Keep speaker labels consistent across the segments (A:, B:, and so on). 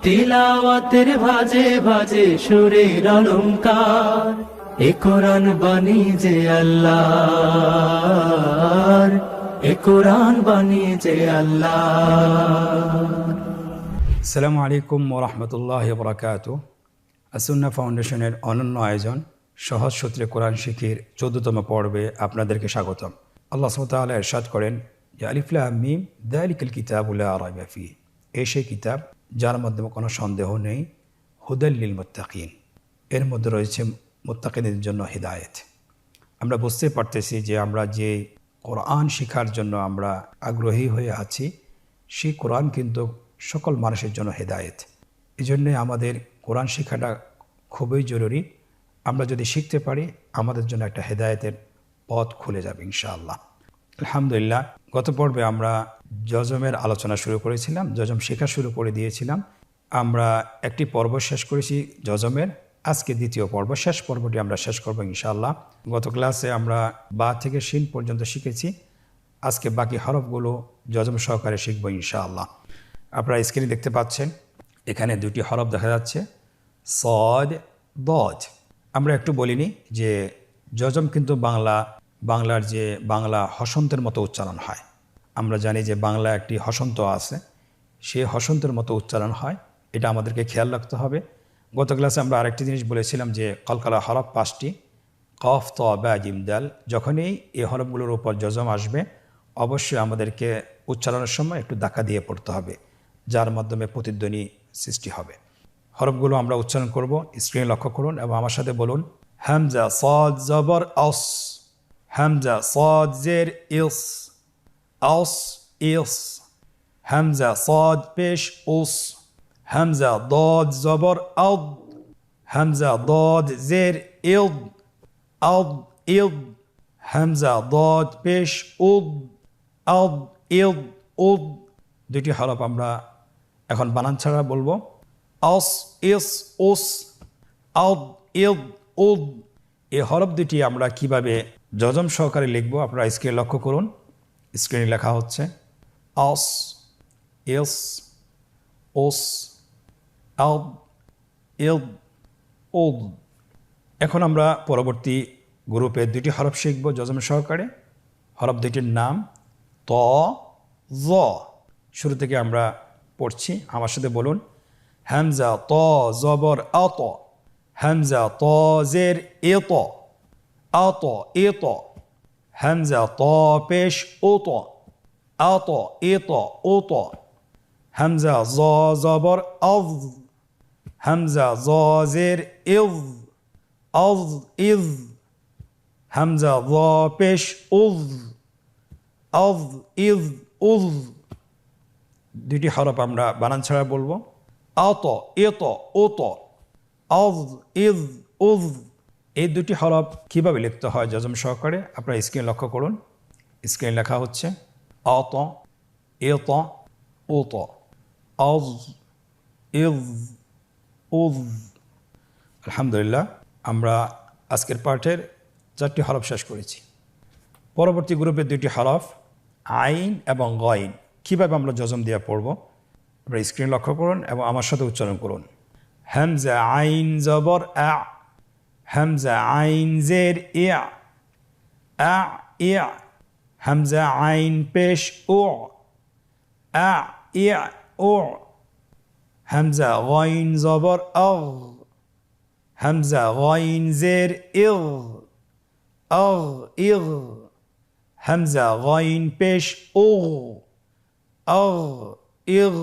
A: তিলাওয়াতের ভাজে ভাজে সুরের অলংকার, এ কোরআন বাণী যে আল্লাহর, এ কোরআন বাণী যে আল্লাহর।
B: আসসালামু আলাইকুম ওয়া রাহমাতুল্লাহি ওয়া বারাকাতুহু। আসুন্নাহ ফাউন্ডেশনের অনন্য আয়োজন সহজ সূত্রে কোরআন শিখির 14তম পর্বে আপনাদেরকে স্বাগতম। আল্লাহ সুবহানাহু ওয়া তাআলা ইরশাদ করেন, ইয়া আলিফ লাম মিম যালিকাল কিতাবু লা রাইবা ফীহ। এই সেই কিতাব যার মধ্যে কোনো সন্দেহ নেই, হুদাল লিল মুত্তাকিন, এর মধ্যে রয়েছে মুত্তাকিনদের জন্য হিদায়াত। আমরা বুঝতে পারতেছি যে আমরা যে কোরআন শিখার জন্য আমরা আগ্রহী হয়ে আছি, সেই কোরআন কিন্তু সকল মানুষের জন্য হেদায়েত। এই জন্যে আমাদের কোরআন শেখাটা খুবই জরুরি। আমরা যদি শিখতে পারি আমাদের জন্য একটা হেদায়েতের পথ খুলে যাবে ইনশাআল্লাহ। আলহামদুলিল্লাহ, গত পর্বে আমরা যজমের আলোচনা শুরু করেছিলাম, যজম শেখা শুরু করে দিয়েছিলাম। আমরা একটি পর্ব শেষ করেছি যজমের, আজকে দ্বিতীয় পর্ব, শেষ পর্বটি আমরা শেষ করবো ইনশাআল্লাহ। গত ক্লাসে আমরা বা থেকে শিন পর্যন্ত শিখেছি, আজকে বাকি হরফগুলো যজম সহকারে শিখবো ইনশাআল্লাহ। আপনারা স্ক্রিনে দেখতে পাচ্ছেন, এখানে দুটি হরফ দেখা যাচ্ছে, সদ, দদ। আমরা একটু বলিনি যে যজম কিন্তু বাংলার যে বাংলা হসন্তের মতো উচ্চারণ হয়। আমরা জানি যে বাংলা একটি হসন্ত আছে, সে হসন্তের মতো উচ্চারণ হয়, এটা আমাদেরকে খেয়াল রাখতে হবে। গত ক্লাসে আমরা আরেকটি জিনিস বলেছিলাম যে কলকলা হরফ 5টি, কফ, ত, বা, জিম, দাল। যখনই এই হরফগুলোর উপর যজম আসবে অবশ্যই আমাদেরকে উচ্চারণের সময় একটু ধাক্কা দিয়ে পড়তে হবে, যার মাধ্যমে প্রতিধ্বনি সৃষ্টি হবে। হরফগুলো আমরা উচ্চারণ করব, স্ক্রিনে লক্ষ্য করুন এবং আমার সাথে বলুন, হামজা সাদ জবর আস, হামজা সাদ জের ইস, আস ইস, হামজা সাদ পেশ উস, হামজা দাদ জবর আদ, হামজা দাদ জের ইদ, আদ ইদ, হামজা দাদ পেশ উদ, আদ ইদ উদ। দুটি হরফ আমরা এখন বানান ছাড়া বলবো, আস ইস উস, আদ ইদ উদ। এই হরফ দুটি আমরা কিভাবে যজম সহকারে লিখবো আপনারা স্ক্রিনে লক্ষ্য করুন। স্ক্রিনে লেখা হচ্ছে আস ইস উস, আদ ইদ উদ। এখন আমরা পরবর্তী গ্রুপে দুটি হরফ শিখব যজম সহকারে। হরফ দুটির নাম ত, জ। শুরু থেকে আমরা পড়ছি, আমার সাথে বলুন, হামজা ত জবর আত, হামজা ত জের এত, আত এত, হামজা ত পেশ ওত, আত এত ওত, হামজা জ জবর আজ, হামজা জ জের ইজ, আজ ইজ, হামজা জ পেশ উজ, আজ ইজ উজ। দুটি হরফ আমরা বানান ছাড়া বলবো, আত এত ওত, আজ ইজ উজ। এই দুটি হরফ কিভাবে লিখতে হয় যজম সহকারে আপনারা স্ক্রিনে লক্ষ্য করুন। স্ক্রিনে লেখা হচ্ছে আত এত ওত, আজ ইজ উজ। আলহামদুলিল্লাহ, আমরা আজকের পাঠের 4টি হরফ শেষ করেছি। পরবর্তী গ্রুপের দুটি হরফ আইন এবং গইন, কীভাবে আমরা যজম দিয়ে পড়ব আপনারা স্ক্রিন লক্ষ্য করুন এবং আমার সাথে উচ্চারণ করুন। হামজা আইন জবর আ, হামজা আইন জের ইয়া, আ ইয়া, হামজা আইন পেশ ও, আ ইয়া ও, হামজা গইন জবর আগ, হামজা গইন জের ইগ, আগ ইগ, হামজা গইন পেশ ও, আগ ইগ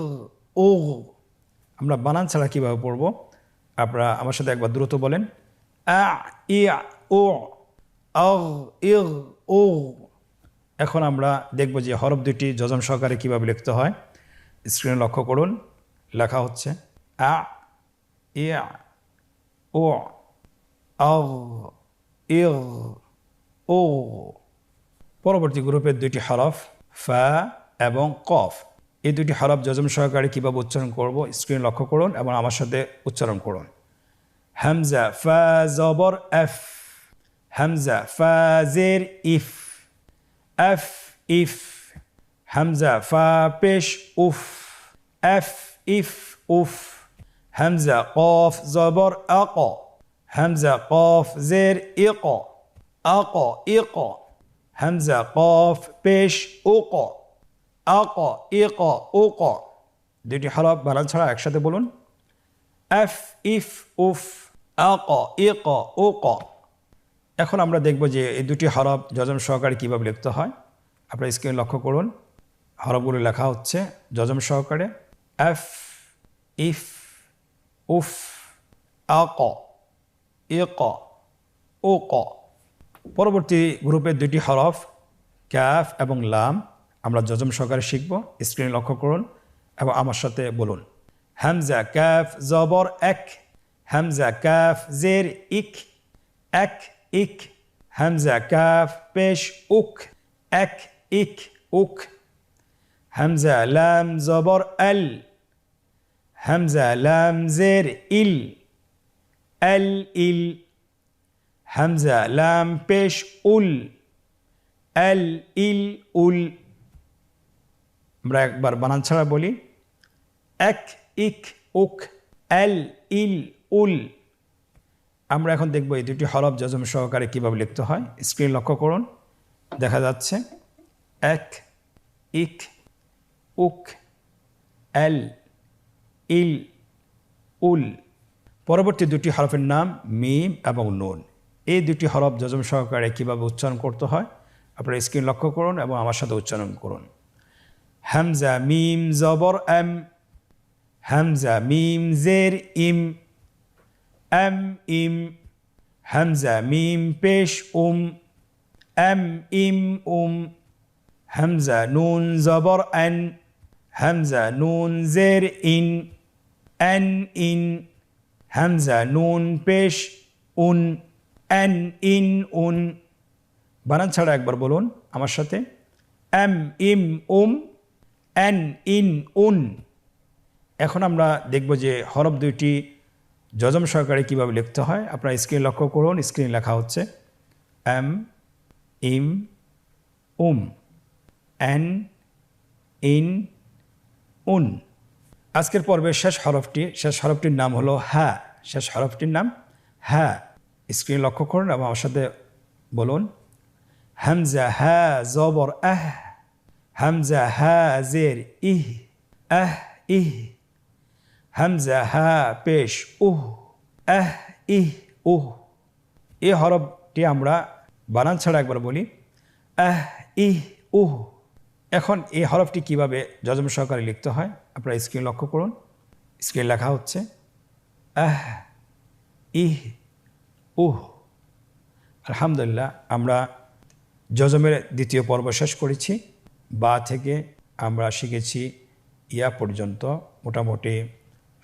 B: ও। আমরা বানান ছাড়া কীভাবে পড়ব আপনারা আমার সাথে একবার দ্রুত বলেন, আ ইয়া ও, আগ ইগ ও। এখন আমরা দেখব যে হরফ দুটি যজম সহকারে কীভাবে লিখতে হয়। স্ক্রিনে লক্ষ্য করুন, লেখা হচ্ছে আ ইয়া ও, আগ ইগ ও। পরবর্তী গ্রুপের দুটি হরফ ফা এবং কফ, এই দুটি হরফ যজম সহকারে কীভাবে উচ্চারণ করব স্ক্রিনে লক্ষ্য করুন এবং আমার সাথে উচ্চারণ করুন। হামজা ফা জবর এফ, হামজা ফা জের ইফ, এফ ইফ, হামজা ফা পেশ উফ, এফ ইফ উফ, হামজা কফ জবর আক, হামজা কফ জের ইক, আক ইক, হামজা কফ পেশ উক, আক ইক উক। দুটি হরফ বানান ছাড়া একসাথে বলুন। এফ ইফ উফ, আক ইক উক। এখন আমরা দেখব যে এই দুটি হরফ যজম সহকারে কীভাবে লিখতে হয়। আপনার স্ক্রিন লক্ষ্য করুন, হরফগুলো লেখা হচ্ছে যজম সহকারে। এফ ইফ উফ, আক ইক উক। পরবর্তী গ্রুপের দুটি হরফ ক্যাফ এবং লাম আমরা যজম সহকারে শিখব। স্ক্রিন লক্ষ্য করুন এবং আমার সাথে বলুন। হামজা কাফ জবর এক, হামজা কাফ জের ইক, এক ইক, হামজা কাফ পেশ উক, এক ইক উক, হামজা লাম জবর আল, হামজা লাম জের ইল, আল ইল, হামজা লাম পেশ উল, আল ইল উল। আমরা একবার বানান ছাড়া বলি। এক ইক উক, আল ইল উল। আমরা এখন দেখব এই দুটি হরফ যজম সহকারে কীভাবে লিখতে হয়। স্ক্রিন লক্ষ্য করুন, দেখা যাচ্ছে এক ইক উক, আল ইল উল। পরবর্তী দুটি হরফের নাম মিম এবং নুন। এই দুটি হরফ যজম সহকারে কীভাবে উচ্চারণ করতে হয় আপনারা স্ক্রিন লক্ষ্য করুন এবং আমার সাথে উচ্চারণ করুন। হামজা মিম জবর এম, হামজা মিম জের ইম, এম ইম, হামজা মিম পেশ এম ইম হামজা নুন জবর এন, হামজা নুন জের ইন, এন ইন, হামজা নুন পেশ এন ইন উন। বানান ছাড়া একবার বলুন আমার সাথে। এম ইম এন ইন উন। এখন আমরা দেখব যে হরফ দুইটি যজম সহকারে কীভাবে লিখতে হয়। আপনারা স্ক্রিন লক্ষ্য করুন, স্ক্রিন লেখা হচ্ছে এম ইম এন ইন উন। আজকের পর্বের শেষ হরফটির নাম হলো হা। শেষ হরফটির নাম হা। স্ক্রিন লক্ষ্য করুন এবং আমার সাথে বলুন। হামজা হা জবর আহ, হামজা হা জের ইহ, আহ ইহ, হামজা হা পেশ আহ ইহ উহ। এই হরফটি আমরা বানান ছাড়া একবার বলি। আহ ইহ উহ। এখন এই হরফটি কিভাবে যজম সহকারে লিখতে হয় আপনারা স্ক্রিন লক্ষ্য করুন। স্ক্রিন লেখা হচ্ছে আহ ইহ উহ। আলহামদুলিল্লাহ, আমরা যজমের দ্বিতীয় পর্ব শেষ করেছি। বা থেকে আমরা শিখেছি ইয়া পর্যন্ত মোটামুটি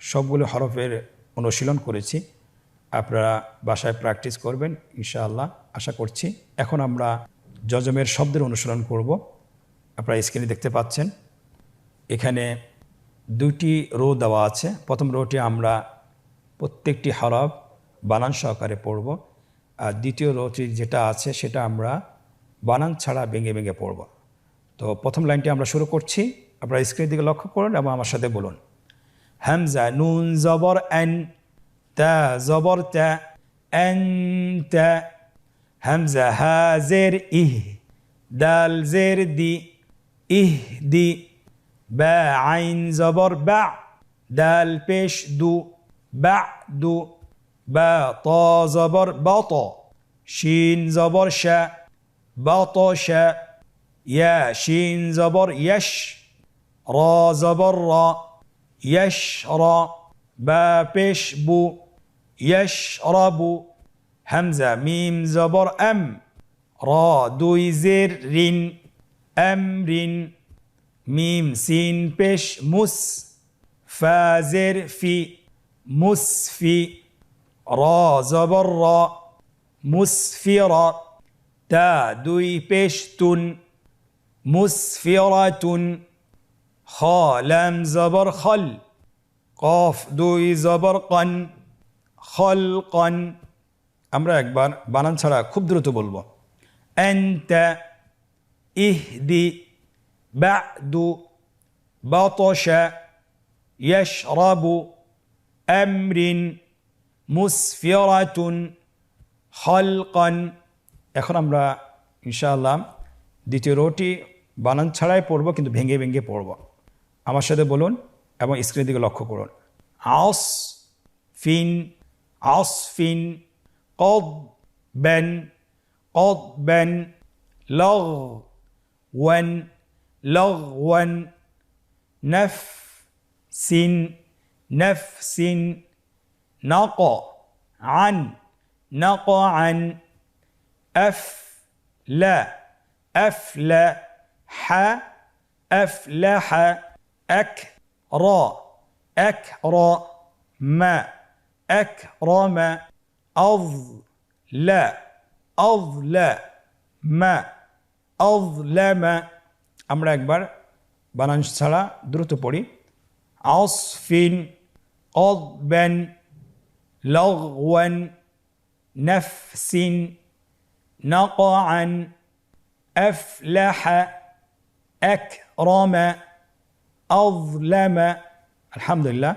B: সবগুলো হরফের অনুশীলন করেছি। আপনারা বাসায় প্র্যাকটিস করবেন ইনশাআল্লাহ আশা করছি। এখন আমরা যজমের শব্দের অনুশীলন করব। আপনারা স্ক্রিনে দেখতে পাচ্ছেন এখানে দুটি রো দেওয়া আছে। প্রথম রোটি আমরা প্রত্যেকটি হরফ বানান সহকারে পড়ব, আর দ্বিতীয় রোটি যেটা আছে সেটা আমরা বানান ছাড়া ভেঙে ভেঙে পড়ব। তো প্রথম লাইনটি আমরা শুরু করছি। আপনারা স্ক্রিনের দিকে লক্ষ্য করুন এবং আমার সাথে বলুন। হামজা নুন জবর এন, তা জবর তা, এন তা, হামজা হা জের ইহ, দাল জের দি, ইহ দি, বা আইন জবর বা, দাল পেশ দু, বা দু, বা ত জবর বত, শিন জবর শা, বত শা, ইয়া শিন জবর ইয়শ, র জবর র, ইয়শ র, বা পেশ বু, ইয়শ রবু, হামজা মিম জবর এম, র দুই জের রিন, এম রিন, মিম সিন পেশ মুস, ফা জের ফি, মুসফি, র জবর র, মুসফিরা, তা দুই পেশ তুন, মুসফিরাতুন, খ লাম জবর খল, কফ দুই জবর কন, খলকন। আমরা একবার বানান ছাড়া খুব দ্রুত বলবো। আনতা, ইহদি, বাদু, বাতশা, ইয়াশরাবু, আমরিন মুসফিরাতুন খালকান। এখন আমরা ইনশাআল্লাহ দ্বিতীয় রোটি বানান ছাড়াই পড়ব, কিন্তু ভেঙে ভেঙে পড়ব। আমার সাথে বলুন এবং স্ক্রিনের দিকে লক্ষ্য করুন। আস ফিন আসফিন কদ বেন লগ ওয়ান نفس نقع عن أفلح أكرم أظلم। আমরা একবার বানান ছাড়া দ্রুত পড়ি। আসফিন قضبا لغوا نفس نقعا أفلح أكرم أظلم। আলহামদুলিল্লাহ,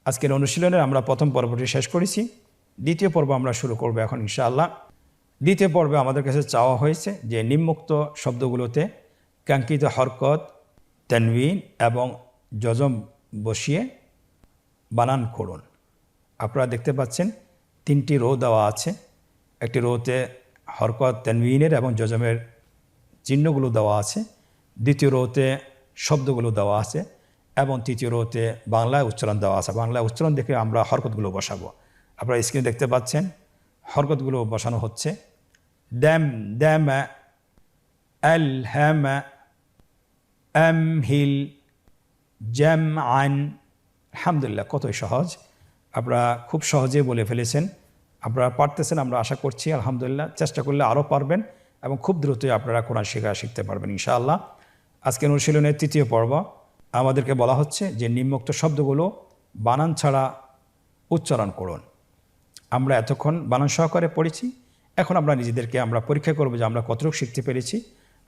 B: আজকের অনুশীলনের আমরা প্রথম পর্বটি শেষ করেছি। দ্বিতীয় পর্ব আমরা শুরু করব এখন ইনশাআল্লাহ। দ্বিতীয় পর্বে আমাদের কাছে চাওয়া হয়েছে যে নিম্নোক্ত শব্দগুলোতে কাঙ্ক্ষিত হরকত, তানবিন এবং জজম বসিয়ে বানান করুন। আপনারা দেখতে পাচ্ছেন 3টি রো দেওয়া আছে। একটি রোতে হরকত, তানবিনের এবং জজমের চিহ্নগুলো দেওয়া আছে, দ্বিতীয় রোতে শব্দগুলো দেওয়া আছে এবং তৃতীয় রোতে বাংলায় উচ্চারণ দেওয়া আছে। বাংলায় উচ্চারণ দেখে আমরা হরকতগুলো বসাবো। আপনারা স্ক্রিনে দেখতে পাচ্ছেন হরকতগুলো বসানো হচ্ছে। দ্যাম আলহাম আমহিল জামআন। আলহামদুলিল্লাহ, কতই সহজ। আপনারা খুব সহজে বলে ফেলেছেন, আপনারা পারতেছেন আমরা আশা করছি। আলহামদুলিল্লাহ, চেষ্টা করলে আরও পারবেন এবং খুব দ্রুতই আপনারা কোরআন শিখতে পারবেন ইনশাআল্লাহ। আজকের অনুশীলনের তৃতীয় পর্ব আমাদেরকে বলা হচ্ছে যে নিম্নোক্ত শব্দগুলো বানান ছাড়া উচ্চারণ করুন। আমরা এতক্ষণ বানান সহকারে পড়েছি, এখন আমরা নিজেদেরকে আমরা পরীক্ষা করব যে আমরা কতটুকু শিখতে পেরেছি।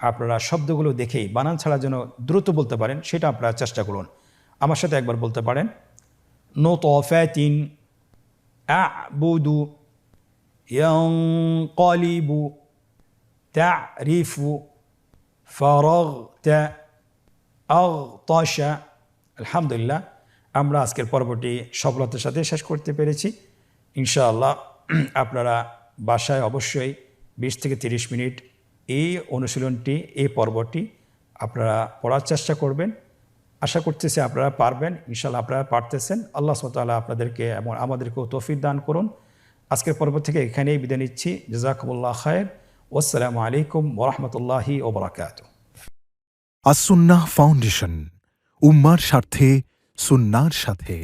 B: আপনারা শব্দগুলো দেখেই বানান ছাড়া যেন দ্রুত বলতে পারেন সেটা আপনারা চেষ্টা করুন। আমার সাথে একবার বলতে পারেন। নুতফাতিন আ'বুদু ইয়ানকালিবু তা'রিফু ফারাগতা আগতাশা। আলহামদুলিল্লাহ, আমরা আজকের পর্বটি সফলতার সাথে শেষ করতে পেরেছি ইনশাআল্লাহ। আপনারা বাসায় অবশ্যই 20 থেকে 30 মিনিট এই অনুশীলনটি, এই পর্বটি আপনারা পড়ার চেষ্টা করবেন। আশা করতেছি আপনারা পারবেন ইনশাআল্লাহ। আপনারা পারতেছেন। আল্লাহ সুবহানাহু ওয়া তাআলা আপনাদেরকে এবং আমাদেরকেও তৌফিক দান করুন। আজকের পর্ব থেকে এখানেই বিদায় নিচ্ছি। জাযাকুমুল্লাহ খায়র। ওয়াসসালামু আলাইকুম ওয়া রাহমাতুল্লাহি ওয়া বারাকাতুহু।
C: আস-সুন্নাহ ফাউন্ডেশন, উম্মার স্বার্থে সুন্নাহর সাথে।